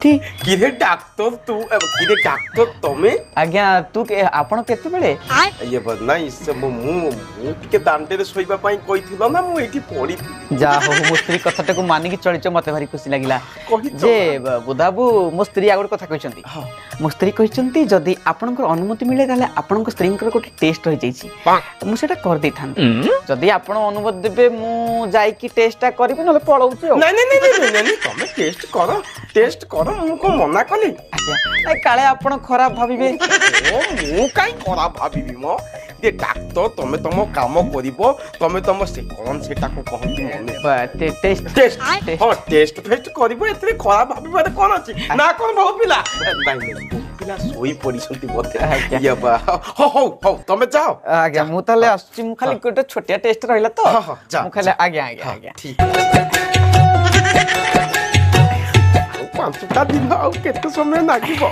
किरे डाक्टर तू किरे डाक्टर तमे आज्ञा तू आपण केतेबेले ये बदना इससे मु टिके दांडे रे सोइबा पई कहिथिलो ना मु एठी पड़ी जा हो मो स्त्री कथाटा को मानिकी चलिच मते भारी खुशी लागिला कहि जे बुधाबू मो स्त्री आगुड कथा कहिसंती मो स्त्री कहिसंती जदी आपनकर अनुमति मिले ताले आपनकर स्त्रींकर गोटे टेस्ट होई जाईची मु सेटा कर देई थान जदी आपण अनुमति देबे मु जाई की टेस्टटा करबी नले पळौची नहीं नहीं नहीं नहीं तमे टेस्ट करो मु को मना कली आज्ञा काले आपण खराब भाबिबे ओ मु काई खराब भाबिबी मो ये डाक्टर तमे तम काम करिवो तमे तम से कोन सेटा को कहंती मने टेस्ट टेस्ट करिवो एतरे खराब भाबिबारे कोन अछि ना कोन बहु पिला नहीं नहीं पिला सोई पड़ी संती बोते ये बा हो तमे जाओ आज्ञा मु ताले आछि मु खाली गोटे छोटिया टेस्ट रहिला तो मु खाली आज्ञा आज्ञा ठीक पांचटा दिन आउ केते समय लागिबो